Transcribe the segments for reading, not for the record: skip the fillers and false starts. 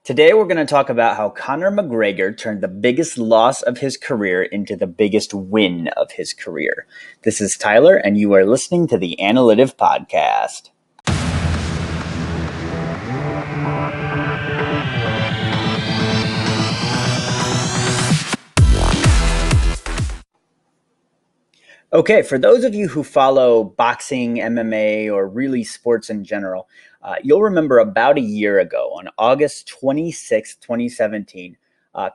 Today, we're going to talk about how Conor McGregor turned the biggest loss of his career into the biggest win of his career. This is Tyler, and you are listening to the Analytive Podcast. Okay, for those of you who follow boxing, MMA, or really sports in general, you'll remember about a year ago, on August 26th, 2017,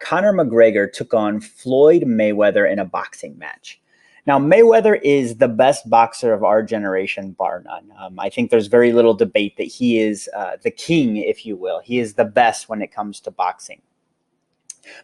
Conor McGregor took on Floyd Mayweather in a boxing match. Now, Mayweather is the best boxer of our generation, bar none. I think there's very little debate that he is the king, if you will. He is the best when it comes to boxing.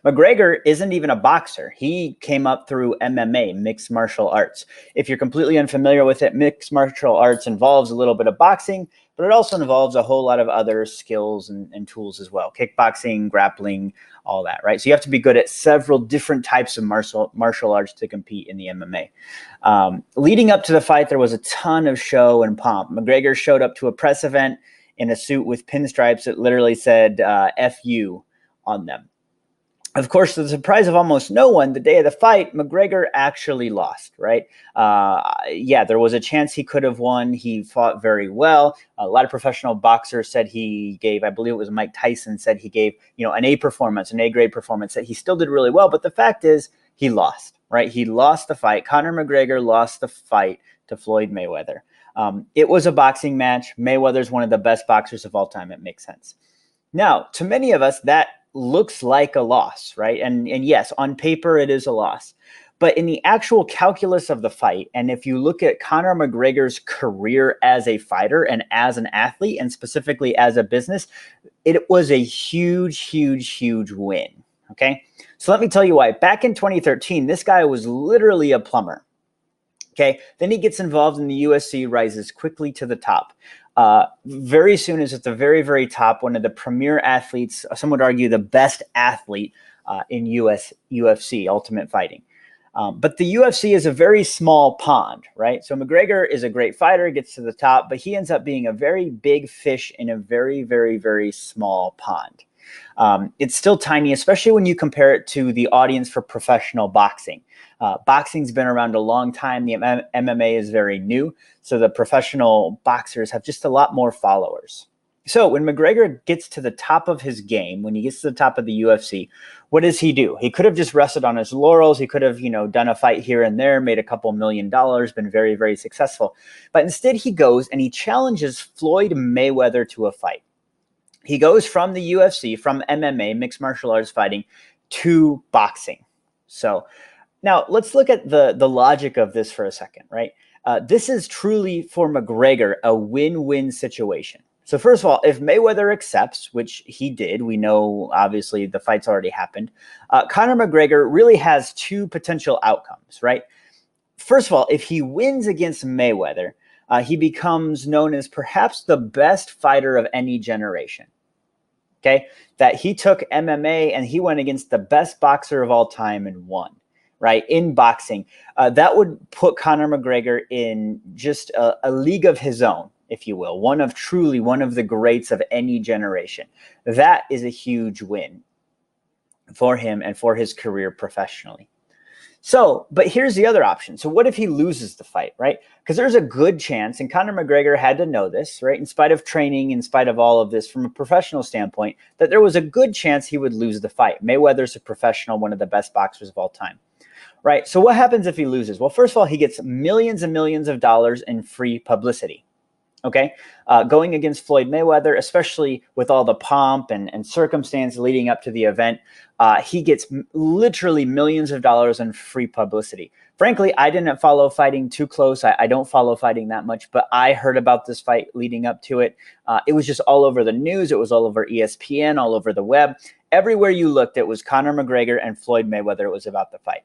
McGregor isn't even a boxer. He came up through MMA, mixed martial arts. If you're completely unfamiliar with it, mixed martial arts involves a little bit of boxing, but it also involves a whole lot of other skills and tools as well. Kickboxing, grappling, all that, right? So you have to be good at several different types of martial arts to compete in the MMA. Leading up to the fight, there was a ton of show and pomp. McGregor showed up to a press event in a suit with pinstripes that literally said F you on them. Of course, to the surprise of almost no one, the day of the fight, McGregor actually lost, right? There was a chance he could have won. He fought very well. A lot of professional boxers said he gave, I believe it was Mike Tyson, said he gave, an A performance, an A-grade performance, that he still did really well. But the fact is, he lost, right? He lost the fight. Conor McGregor lost the fight to Floyd Mayweather. It was a boxing match. Mayweather's one of the best boxers of all time. It makes sense. Now, to many of us, that looks like a loss, right? And yes, on paper, it is a loss. But in the actual calculus of the fight, and if you look at Conor McGregor's career as a fighter and as an athlete, and specifically as a business, it was a huge, huge, huge win, okay? So let me tell you why. Back in 2013, this guy was literally a plumber, okay? Then he gets involved in the UFC, rises quickly to the top. Very soon is at the very, very top, one of the premier athletes, some would argue the best athlete in UFC, Ultimate Fighting. But the UFC is a very small pond, right? So McGregor is a great fighter, gets to the top, but he ends up being a very big fish in a very, very, very small pond. It's still tiny, especially when you compare it to the audience for professional boxing. Boxing's been around a long time. The MMA is very new. So the professional boxers have just a lot more followers. So when McGregor gets to the top of his game, when he gets to the top of the UFC, what does he do? He could have just rested on his laurels. He could have, done a fight here and there, made a couple $1 million, been very, very successful. But instead he goes and he challenges Floyd Mayweather to a fight. He goes from the UFC, from MMA, mixed martial arts fighting, to boxing. So now let's look at the logic of this for a second, right? This is truly for McGregor a win-win situation. So first of all, if Mayweather accepts, which he did, we know obviously the fight's already happened, Conor McGregor really has two potential outcomes, right? First of all, if he wins against Mayweather, he becomes known as perhaps the best fighter of any generation. Okay, that he took MMA and he went against the best boxer of all time and won, right? In boxing, that would put Conor McGregor in just a league of his own, if you will, one of the greats of any generation. That is a huge win for him and for his career professionally. So, but here's the other option. So what if he loses the fight, right? Because there's a good chance, and Conor McGregor had to know this, right? In spite of training, in spite of all of this, from a professional standpoint, that there was a good chance he would lose the fight. Mayweather's a professional, one of the best boxers of all time, right? So what happens if he loses? Well, first of all, he gets millions and millions of dollars in free publicity. Okay, going against Floyd Mayweather, especially with all the pomp and circumstance leading up to the event, he gets literally millions of dollars in free publicity. Frankly, I didn't follow fighting too close. I don't follow fighting that much, but I heard about this fight leading up to it. It was just all over the news. It was all over ESPN, all over the web. Everywhere you looked, it was Conor McGregor and Floyd Mayweather. It was about the fight.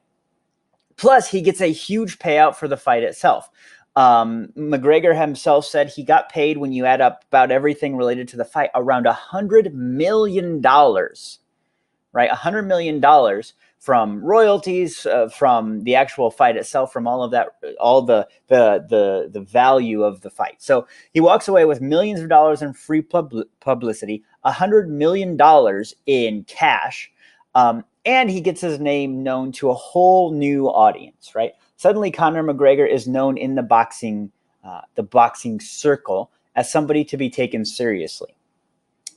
Plus, he gets a huge payout for the fight itself. McGregor himself said he got paid, when you add up about everything related to the fight, around $100 million, right? $100 million from royalties, from the actual fight itself, from all of that, all the value of the fight. So he walks away with millions of dollars in free publicity, $100 million in cash, and he gets his name known to a whole new audience, right? Suddenly, Conor McGregor is known in the boxing circle as somebody to be taken seriously.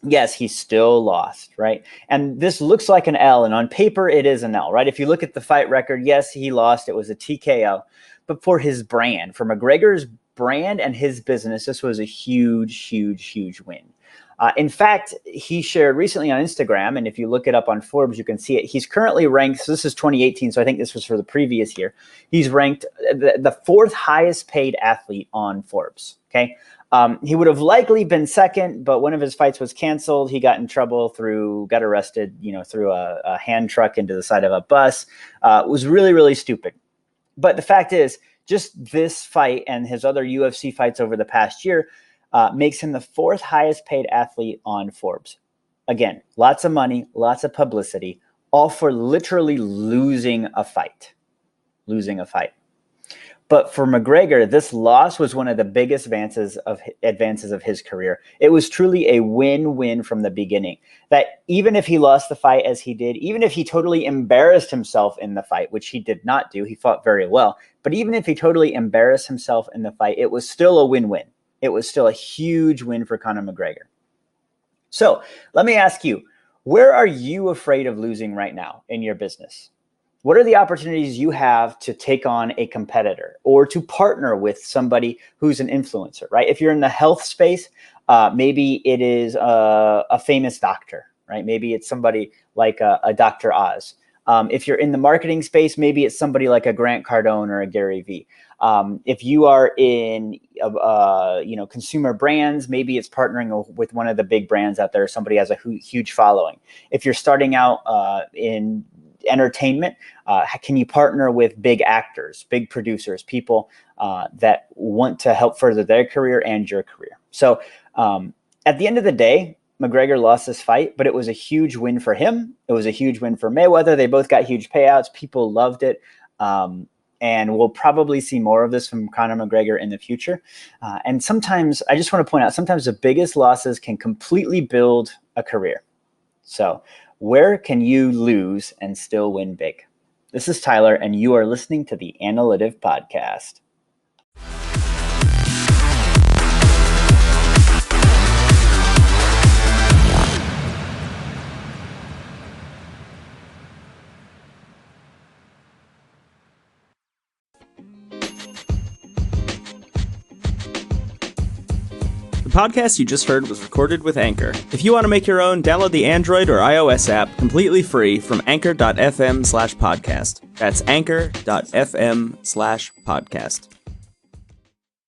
Yes, he still lost, right? And this looks like an L, and on paper, it is an L, right? If you look at the fight record, yes, he lost. It was a TKO. But for his brand, for McGregor's brand and his business, this was a huge, huge, huge win. In fact, he shared recently on Instagram, and if you look it up on Forbes, you can see it. He's currently ranked, so this is 2018, so I think this was for the previous year. He's ranked the fourth highest paid athlete on Forbes, okay? He would have likely been second, but one of his fights was canceled. He got in trouble got arrested, through a hand truck into the side of a bus. It was really, really stupid. But the fact is, just this fight and his other UFC fights over the past year makes him the fourth highest paid athlete on Forbes. Again, lots of money, lots of publicity, all for literally losing a fight. But for McGregor, this loss was one of the biggest advances of his career. It was truly a win-win from the beginning. That even if he lost the fight as he did, even if he totally embarrassed himself in the fight, which he did not do, he fought very well. But even if he totally embarrassed himself in the fight, it was still a win-win. It was still a huge win for Conor McGregor. So let me ask you, where are you afraid of losing right now in your business? What are the opportunities you have to take on a competitor or to partner with somebody who's an influencer, right? If you're in the health space, maybe it is a famous doctor, right? Maybe it's somebody like a Dr. Oz. If you're in the marketing space, maybe it's somebody like a Grant Cardone or a Gary Vee. If you are in, consumer brands, maybe it's partnering with one of the big brands out there. Somebody has a huge following. If you're starting out in entertainment, can you partner with big actors, big producers, people that want to help further their career and your career? So at the end of the day, McGregor lost this fight, but it was a huge win for him. It was a huge win for Mayweather. They both got huge payouts. People loved it. And we'll probably see more of this from Conor McGregor in the future. And sometimes, I just want to point out, sometimes the biggest losses can completely build a career. So where can you lose and still win big? This is Tyler, and you are listening to the Analytive Podcast. The podcast you just heard was recorded with Anchor. If you want to make your own, download the Android or iOS app completely free from anchor.fm/podcast. That's anchor.fm/podcast.